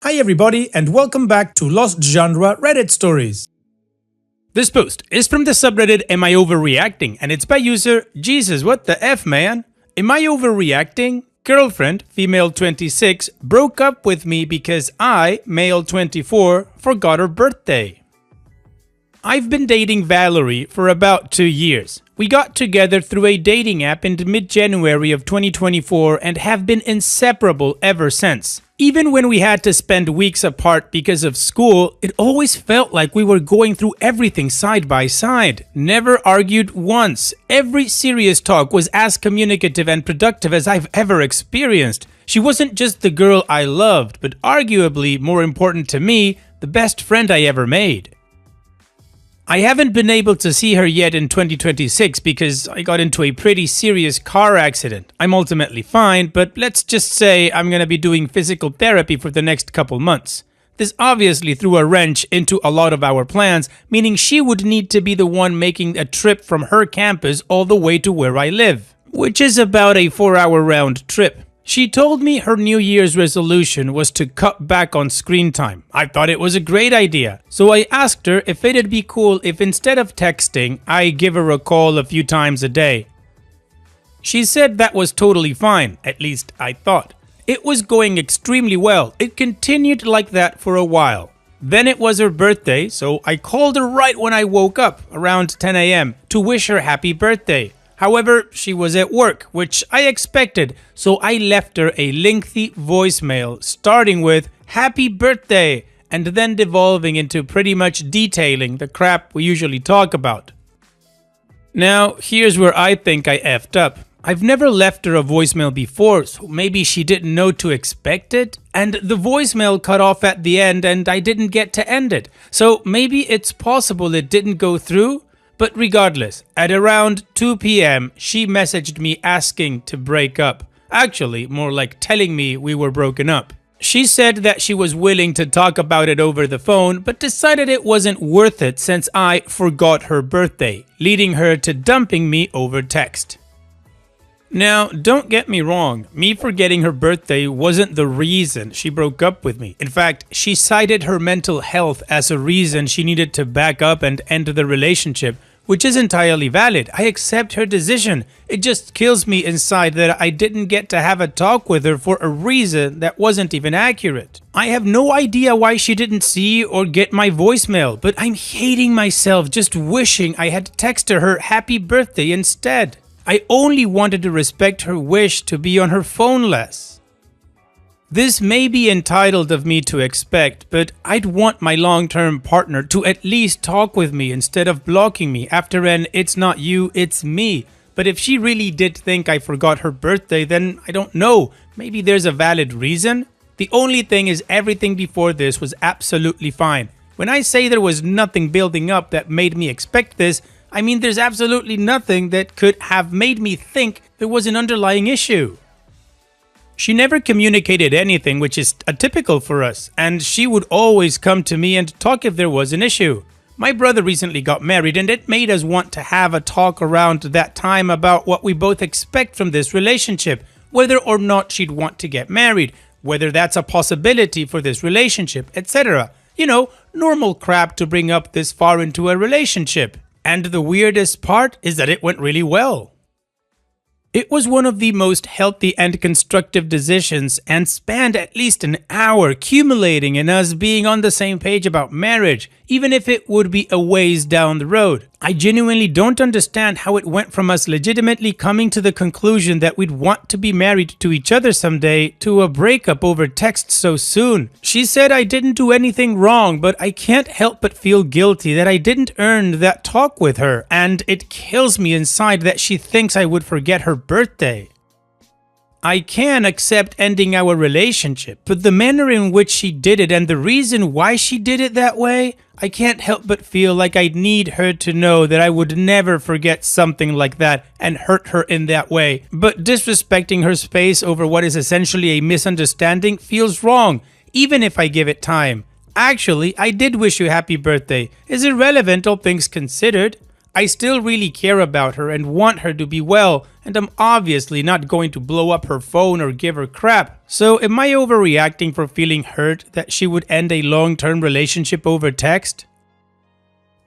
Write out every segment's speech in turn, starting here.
Hi everybody and welcome back to Lost Genre Reddit Stories. This post is from the subreddit Am I Overreacting and it's by user Jesus what the F man? Am I overreacting? Girlfriend, female 26, broke up with me because I, male 24, forgot her birthday. I've been dating Valerie for about 2 years. We got together through a dating app in mid-January of 2024 and have been inseparable ever since. Even when we had to spend weeks apart because of school, it always felt like we were going through everything side by side. Never argued once. Every serious talk was as communicative and productive as I've ever experienced. She wasn't just the girl I loved, but arguably, more important to me, the best friend I ever made. I haven't been able to see her yet in 2026 because I got into a pretty serious car accident. I'm ultimately fine, but let's just say I'm gonna be doing physical therapy for the next couple months. This obviously threw a wrench into a lot of our plans, meaning she would need to be the one making a trip from her campus all the way to where I live, which is about a 4-hour round trip. She told me her New Year's resolution was to cut back on screen time. I thought it was a great idea. So I asked her if it'd be cool if instead of texting, I give her a call a few times a day. She said that was totally fine, at least I thought. It was going extremely well. It continued like that for a while. Then it was her birthday, so I called her right when I woke up, around 10 a.m., to wish her happy birthday. However, she was at work, which I expected, so I left her a lengthy voicemail starting with "Happy birthday" and then devolving into pretty much detailing the crap we usually talk about. Now, here's where I think I effed up. I've never left her a voicemail before, so maybe she didn't know to expect it, and the voicemail cut off at the end and I didn't get to end it. So maybe it's possible it didn't go through? But regardless, at around 2 p.m., she messaged me asking to break up. Actually, more like telling me we were broken up. She said that she was willing to talk about it over the phone, but decided it wasn't worth it since I forgot her birthday, leading her to dumping me over text. Now, don't get me wrong, me forgetting her birthday wasn't the reason she broke up with me. In fact, she cited her mental health as a reason she needed to back up and end the relationship, which is entirely valid. I accept her decision. It just kills me inside that I didn't get to have a talk with her for a reason that wasn't even accurate. I have no idea why she didn't see or get my voicemail, but I'm hating myself just wishing I had texted her happy birthday instead. I only wanted to respect her wish to be on her phone less. This may be entitled of me to expect, but I'd want my long-term partner to at least talk with me instead of blocking me after an "it's not you, it's me." But if she really did think I forgot her birthday, then I don't know. Maybe there's a valid reason? The only thing is everything before this was absolutely fine. When I say there was nothing building up that made me expect this, I mean there's absolutely nothing that could have made me think there was an underlying issue. She never communicated anything, which is atypical for us, and she would always come to me and talk if there was an issue. My brother recently got married and it made us want to have a talk around that time about what we both expect from this relationship, whether or not she'd want to get married, whether that's a possibility for this relationship, etc. You know, normal crap to bring up this far into a relationship. And the weirdest part is that it went really well. It was one of the most healthy and constructive decisions and spanned at least an hour, accumulating in us being on the same page about marriage, even if it would be a ways down the road. I genuinely don't understand how it went from us legitimately coming to the conclusion that we'd want to be married to each other someday to a breakup over text so soon. She said I didn't do anything wrong, but I can't help but feel guilty that I didn't earn that talk with her, and it kills me inside that she thinks I would forget her birthday. I can accept ending our relationship, but the manner in which she did it and the reason why she did it that way, I can't help but feel like I need her to know that I would never forget something like that and hurt her in that way. But disrespecting her space over what is essentially a misunderstanding feels wrong, even if I give it time. Actually, I did wish you happy birthday. It's irrelevant all things considered. I still really care about her and want her to be well, and I'm obviously not going to blow up her phone or give her crap. So am I overreacting for feeling hurt that she would end a long-term relationship over text?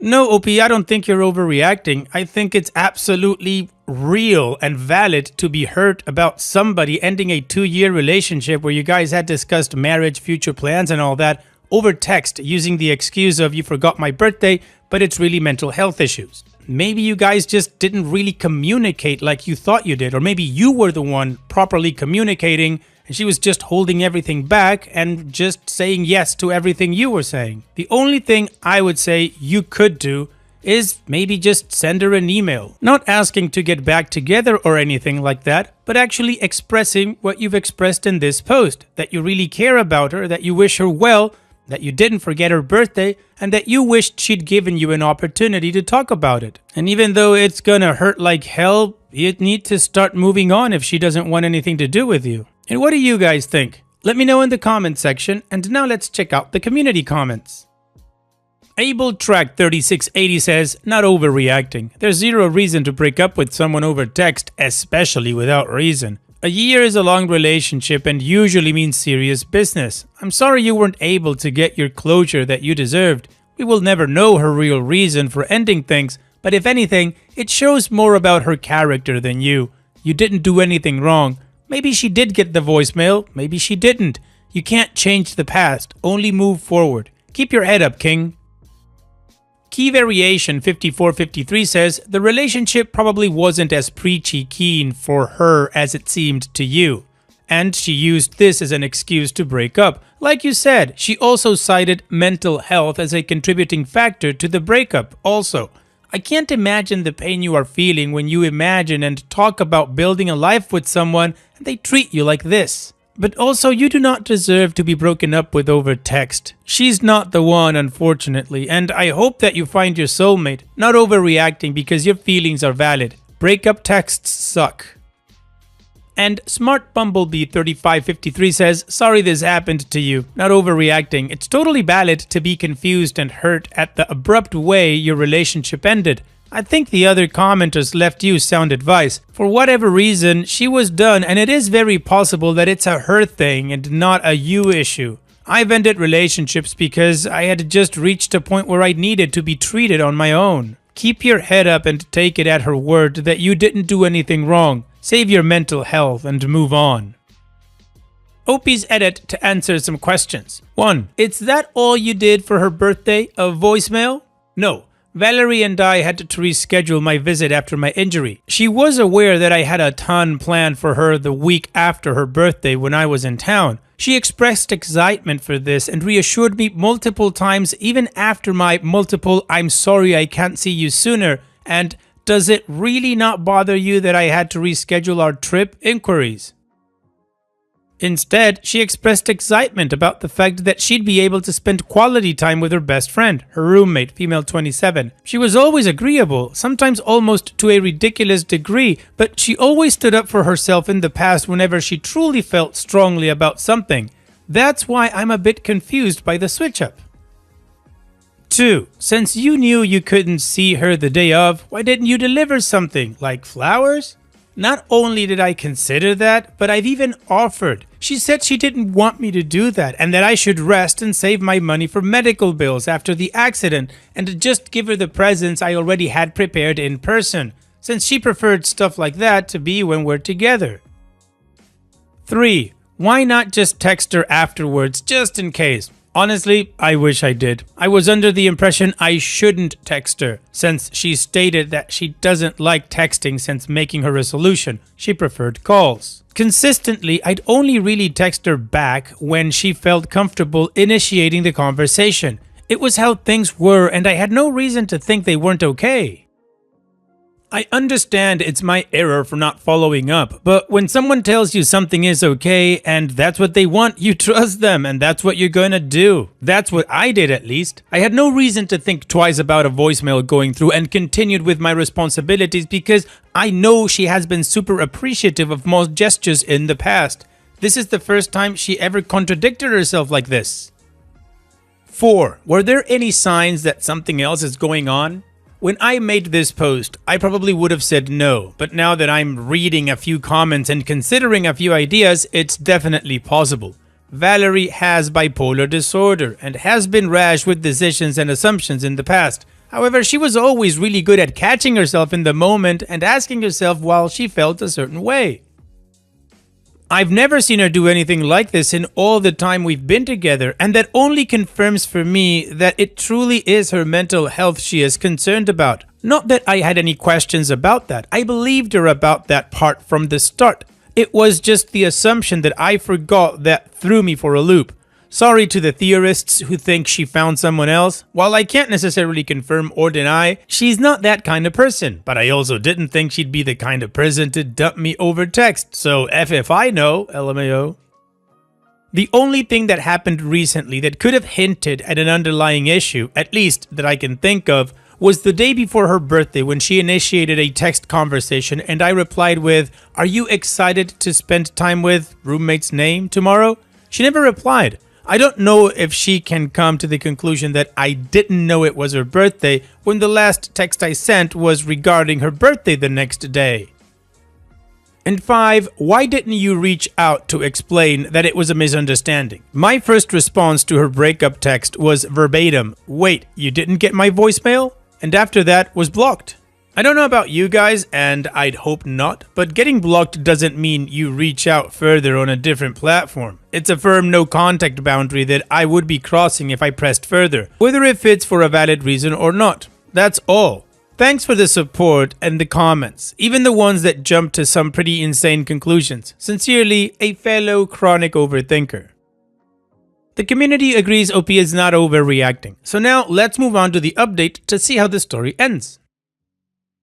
No, OP, I don't think you're overreacting. I think it's absolutely real and valid to be hurt about somebody ending a 2-year relationship where you guys had discussed marriage, future plans, and all that over text using the excuse of you forgot my birthday, but it's really mental health issues. Maybe you guys just didn't really communicate like you thought you did, or maybe you were the one properly communicating and she was just holding everything back and just saying yes to everything you were saying. The only thing I would say you could do is maybe just send her an email. Not asking to get back together or anything like that, but actually expressing what you've expressed in this post. That you really care about her, that you wish her well, that you didn't forget her birthday, and that you wished she'd given you an opportunity to talk about it. And even though it's gonna hurt like hell, you'd need to start moving on if she doesn't want anything to do with you. And what do you guys think? Let me know in the comment section, and now let's check out the community comments. AbleTrack3680 says, not overreacting. There's zero reason to break up with someone over text, especially without reason. A year is a long relationship and usually means serious business. I'm sorry you weren't able to get your closure that you deserved. We will never know her real reason for ending things, but if anything, it shows more about her character than you. You didn't do anything wrong. Maybe she did get the voicemail, maybe she didn't. You can't change the past, only move forward. Keep your head up, King. Key Variation 5453 says, the relationship probably wasn't as preachy keen for her as it seemed to you. And she used this as an excuse to break up. Like you said, she also cited mental health as a contributing factor to the breakup also. I can't imagine the pain you are feeling when you imagine and talk about building a life with someone and they treat you like this. But also, you do not deserve to be broken up with over text. She's not the one, unfortunately, and I hope that you find your soulmate. Not overreacting because your feelings are valid. Breakup texts suck. And Smart Bumblebee 3553 says, sorry this happened to you. Not overreacting. It's totally valid to be confused and hurt at the abrupt way your relationship ended. I think the other commenters left you sound advice. For whatever reason, she was done, and it is very possible that it's a her thing and not a you issue. I've ended relationships because I had just reached a point where I needed to be treated on my own. Keep your head up and take it at her word that you didn't do anything wrong. Save your mental health and move on. OP's edit to answer some questions. 1. Is that all you did for her birthday? A voicemail? No. Valerie and I had to reschedule my visit after my injury. She was aware that I had a ton planned for her the week after her birthday when I was in town. She expressed excitement for this and reassured me multiple times even after my multiple "I'm sorry I can't see you sooner" and "does it really not bother you that I had to reschedule our trip?" inquiries. Instead, she expressed excitement about the fact that she'd be able to spend quality time with her best friend, her roommate, female 27. She was always agreeable, sometimes almost to a ridiculous degree, but she always stood up for herself in the past whenever she truly felt strongly about something. That's why I'm a bit confused by the switch up. 2. Since you knew you couldn't see her the day of, why didn't you deliver something, like flowers? Not only did I consider that, but I've even offered. She said she didn't want me to do that and that I should rest and save my money for medical bills after the accident and just give her the presents I already had prepared in person, since she preferred stuff like that to be when we're together. 3. Why not just text her afterwards just in case? Honestly, I wish I did. I was under the impression I shouldn't text her, since she stated that she doesn't like texting since making her resolution. She preferred calls. Consistently, I'd only really text her back when she felt comfortable initiating the conversation. It was how things were, and I had no reason to think they weren't okay. I understand it's my error for not following up, but when someone tells you something is okay and that's what they want, you trust them and that's what you're gonna do. That's what I did, at least. I had no reason to think twice about a voicemail going through and continued with my responsibilities because I know she has been super appreciative of most gestures in the past. This is the first time she ever contradicted herself like this. 4. Were there any signs that something else is going on? When I made this post, I probably would have said no, but now that I'm reading a few comments and considering a few ideas, it's definitely possible. Valerie has bipolar disorder and has been rash with decisions and assumptions in the past. However, she was always really good at catching herself in the moment and asking herself why she felt a certain way. I've never seen her do anything like this in all the time we've been together, and that only confirms for me that it truly is her mental health she is concerned about. Not that I had any questions about that. I believed her about that part from the start. It was just the assumption that I forgot that threw me for a loop. Sorry to the theorists who think she found someone else. While I can't necessarily confirm or deny, she's not that kind of person. But I also didn't think she'd be the kind of person to dump me over text. So F if I know, LMAO. The only thing that happened recently that could have hinted at an underlying issue, at least that I can think of, was the day before her birthday when she initiated a text conversation and I replied with, "Are you excited to spend time with roommate's name tomorrow?" She never replied. I don't know if she can come to the conclusion that I didn't know it was her birthday when the last text I sent was regarding her birthday the next day. And 5, why didn't you reach out to explain that it was a misunderstanding? My first response to her breakup text was verbatim, "Wait, you didn't get my voicemail?" And after that was blocked. I don't know about you guys, and I'd hope not, but getting blocked doesn't mean you reach out further on a different platform. It's a firm no contact boundary that I would be crossing if I pressed further, whether if it's for a valid reason or not. That's all. Thanks for the support and the comments, even the ones that jump to some pretty insane conclusions. Sincerely, a fellow chronic overthinker. The community agrees OP is not overreacting, so now let's move on to the update to see how the story ends.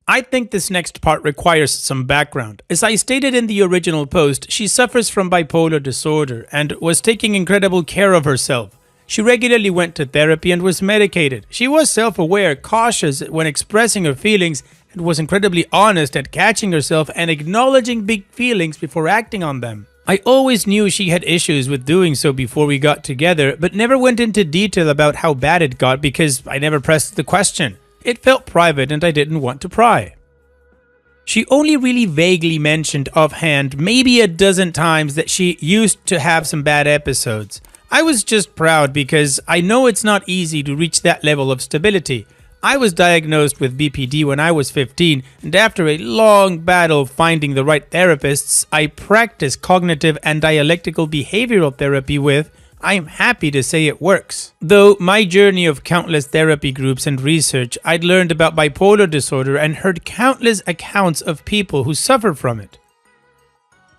I think this next part requires some background. As I stated in the original post, she suffers from bipolar disorder and was taking incredible care of herself. She regularly went to therapy and was medicated. She was self-aware, cautious when expressing her feelings, and was incredibly honest at catching herself and acknowledging big feelings before acting on them. I always knew she had issues with doing so before we got together, but never went into detail about how bad it got because I never pressed the question. It felt private and I didn't want to pry. She only really vaguely mentioned offhand maybe a dozen times that she used to have some bad episodes. I was just proud because I know it's not easy to reach that level of stability. I was diagnosed with BPD when I was 15, and after a long battle finding the right therapists I practice cognitive and dialectical behavioral therapy with, I am happy to say it works. Though my journey of countless therapy groups and research, I'd learned about bipolar disorder and heard countless accounts of people who suffer from it.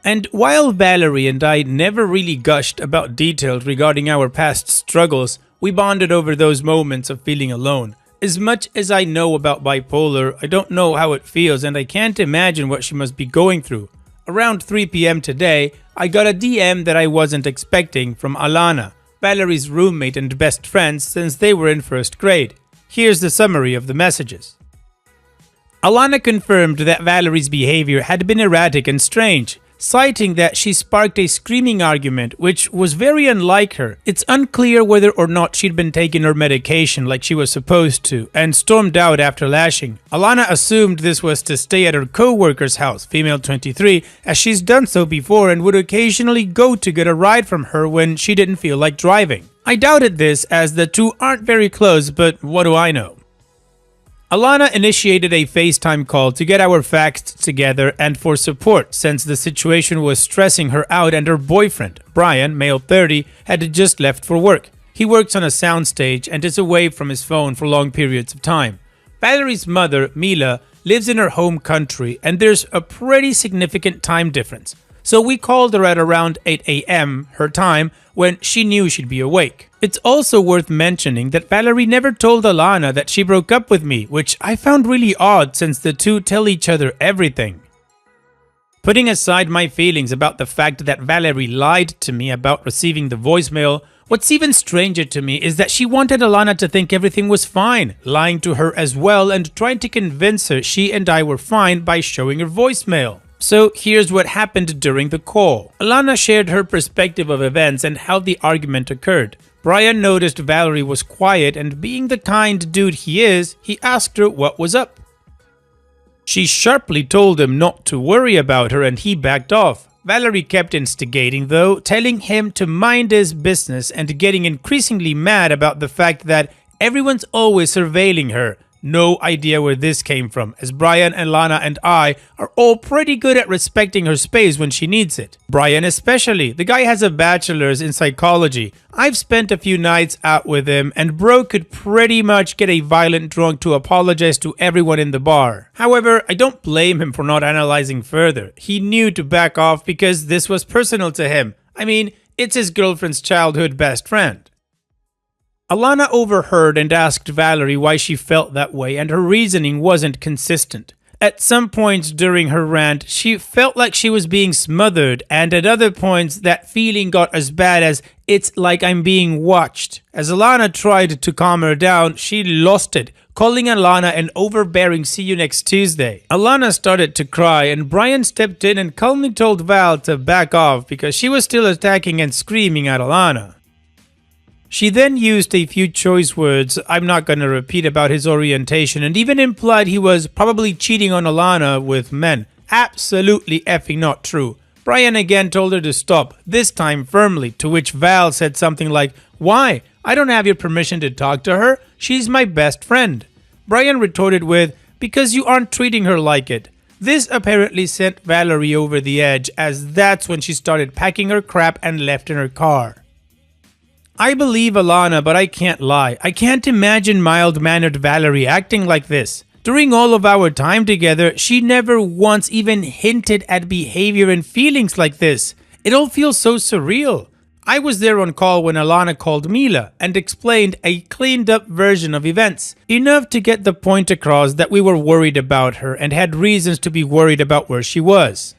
And while Valerie and I never really gushed about details regarding our past struggles, we bonded over those moments of feeling alone. As much as I know about bipolar, I don't know how it feels and I can't imagine what she must be going through. Around 3 p.m. today, I got a DM that I wasn't expecting from Alana, Valerie's roommate and best friend since they were in first grade. Here's the summary of the messages. Alana confirmed that Valerie's behavior had been erratic and strange, citing that she sparked a screaming argument, which was very unlike her. It's unclear whether or not she'd been taking her medication like she was supposed to, and stormed out after lashing. Alana assumed this was to stay at her co-worker's house, female 23, as she's done so before and would occasionally go to get a ride from her when she didn't feel like driving. I doubted this as the two aren't very close, but what do I know? Alana initiated a FaceTime call to get our facts together and for support since the situation was stressing her out and her boyfriend, Brian, male 30, had just left for work. He works on a soundstage and is away from his phone for long periods of time. Valerie's mother, Mila, lives in her home country and there's a pretty significant time difference. So we called her at around 8 a.m. her time when she knew she'd be awake. It's also worth mentioning that Valerie never told Alana that she broke up with me, which I found really odd since the two tell each other everything. Putting aside my feelings about the fact that Valerie lied to me about receiving the voicemail, what's even stranger to me is that she wanted Alana to think everything was fine, lying to her as well and trying to convince her she and I were fine by showing her voicemail. So here's what happened during the call. Alana shared her perspective of events and how the argument occurred. Brian noticed Valerie was quiet, and being the kind dude he is, he asked her what was up. She sharply told him not to worry about her and he backed off. Valerie kept instigating though, telling him to mind his business and getting increasingly mad about the fact that everyone's always surveilling her. No idea where this came from, as Brian and Lana and I are all pretty good at respecting her space when she needs it. Brian especially. The guy has a bachelor's in psychology. I've spent a few nights out with him, and bro could pretty much get a violent drunk to apologize to everyone in the bar. However, I don't blame him for not analyzing further. He knew to back off because this was personal to him. I mean, it's his girlfriend's childhood best friend. Alana overheard and asked Valerie why she felt that way, and her reasoning wasn't consistent. At some points during her rant, she felt like she was being smothered, and at other points that feeling got as bad as "it's like I'm being watched." As Alana tried to calm her down, she lost it, calling Alana an overbearing "see you next Tuesday." Alana started to cry, and Brian stepped in and calmly told Val to back off because she was still attacking and screaming at Alana. She then used a few choice words I'm not going to repeat about his orientation, and even implied he was probably cheating on Alana with men. Absolutely effing not true. Brian again told her to stop, this time firmly, to which Val said something like, "Why? I don't have your permission to talk to her. She's my best friend." Brian retorted with, "Because you aren't treating her like it." This apparently sent Valerie over the edge, as that's when she started packing her crap and left in her car. I believe Alana, but I can't lie. I can't imagine mild-mannered Valerie acting like this. During all of our time together, she never once even hinted at behavior and feelings like this. It all feels so surreal. I was there on call when Alana called Mila and explained a cleaned-up version of events. Enough to get the point across that we were worried about her and had reasons to be worried about where she was.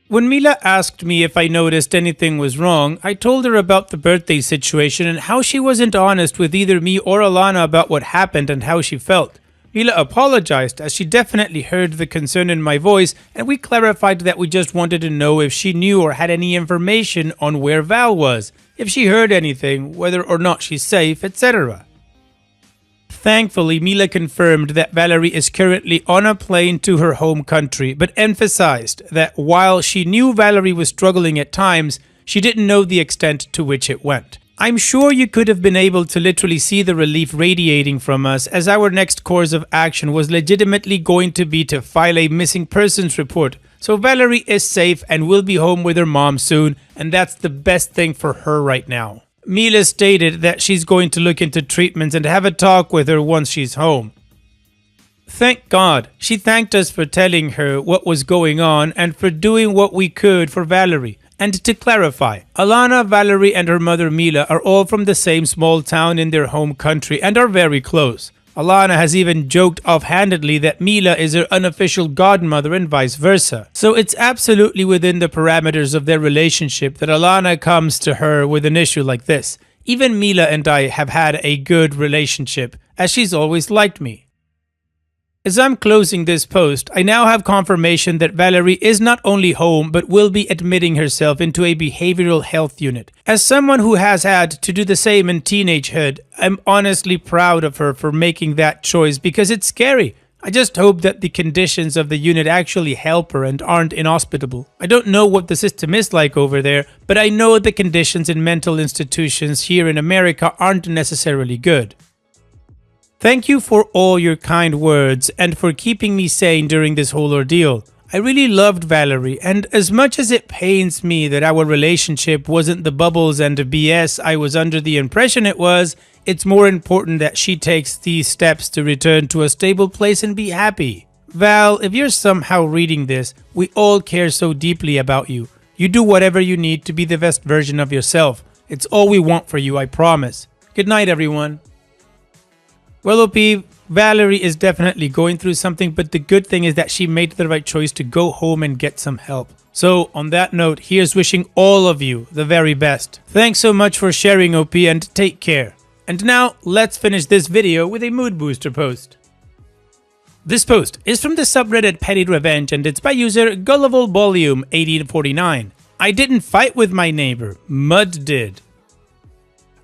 When Mila asked me if I noticed anything was wrong, I told her about the birthday situation and how she wasn't honest with either me or Alana about what happened and how she felt. Mila apologized, as she definitely heard the concern in my voice, and we clarified that we just wanted to know if she knew or had any information on where Val was, if she heard anything, whether or not she's safe, etc. Thankfully, Mila confirmed that Valerie is currently on a plane to her home country, but emphasized that while she knew Valerie was struggling at times, she didn't know the extent to which it went. I'm sure you could have been able to literally see the relief radiating from us, as our next course of action was legitimately going to be to file a missing persons report. So Valerie is safe and will be home with her mom soon, and that's the best thing for her right now. Mila stated that she's going to look into treatments and have a talk with her once she's home. Thank God. She thanked us for telling her what was going on and for doing what we could for Valerie. And to clarify, Alana, Valerie, and her mother Mila are all from the same small town in their home country and are very close. Alana has even joked offhandedly that Mila is her unofficial godmother and vice versa. So it's absolutely within the parameters of their relationship that Alana comes to her with an issue like this. Even Mila and I have had a good relationship, as she's always liked me. As I'm closing this post, I now have confirmation that Valerie is not only home but will be admitting herself into a behavioral health unit. As someone who has had to do the same in teenagehood, I'm honestly proud of her for making that choice because it's scary. I just hope that the conditions of the unit actually help her and aren't inhospitable. I don't know what the system is like over there, but I know the conditions in mental institutions here in America aren't necessarily good. Thank you for all your kind words and for keeping me sane during this whole ordeal. I really loved Valerie, and as much as it pains me that our relationship wasn't the bubbles and BS I was under the impression it was, it's more important that she takes these steps to return to a stable place and be happy. Val, if you're somehow reading this, we all care so deeply about you. You do whatever you need to be the best version of yourself. It's all we want for you, I promise. Good night, everyone. Well, OP, Valerie is definitely going through something, but the good thing is that she made the right choice to go home and get some help. So, on that note, here's wishing all of you the very best. Thanks so much for sharing, OP, and take care. And now, let's finish this video with a mood booster post. This post is from the subreddit Petty Revenge, and it's by user Gullible Volume 1849. I didn't fight with my neighbor, Mud did.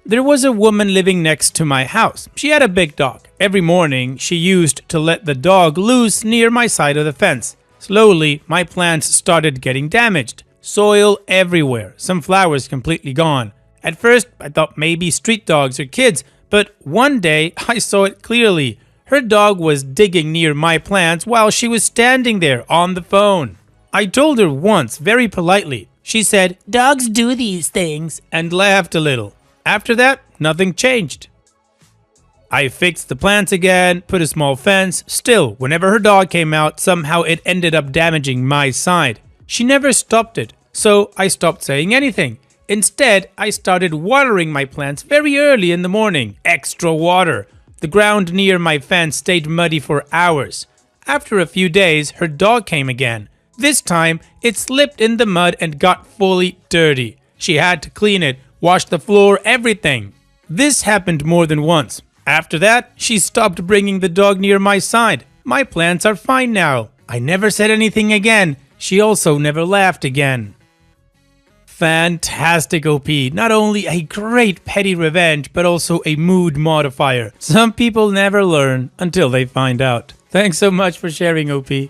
There was a woman living next to my house. She had a big dog. Every morning, she used to let the dog loose near my side of the fence. Slowly, my plants started getting damaged. Soil everywhere, some flowers completely gone. At first, I thought maybe street dogs or kids, but one day I saw it clearly. Her dog was digging near my plants while she was standing there on the phone. I told her once, very politely. She said, "Dogs do these things," and laughed a little. After that, nothing changed. I fixed the plants again, put a small fence. Still, whenever her dog came out, somehow it ended up damaging my side. She never stopped it, so I stopped saying anything. Instead, I started watering my plants very early in the morning. Extra water. The ground near my fence stayed muddy for hours. After a few days, her dog came again. This time, it slipped in the mud and got fully dirty. She had to clean it, wash the floor, everything. This happened more than once. After that, she stopped bringing the dog near my side. My plants are fine now. I never said anything again. She also never laughed again. Fantastic, OP. Not only a great petty revenge, but also a mood modifier. Some people never learn until they find out. Thanks so much for sharing, OP.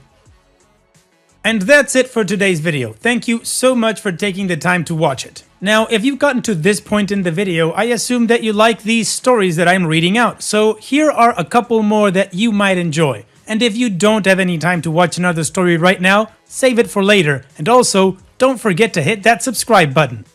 And that's it for today's video. Thank you so much for taking the time to watch it. Now, if you've gotten to this point in the video, I assume that you like these stories that I'm reading out. So here are a couple more that you might enjoy. And if you don't have any time to watch another story right now, save it for later. And also, don't forget to hit that subscribe button.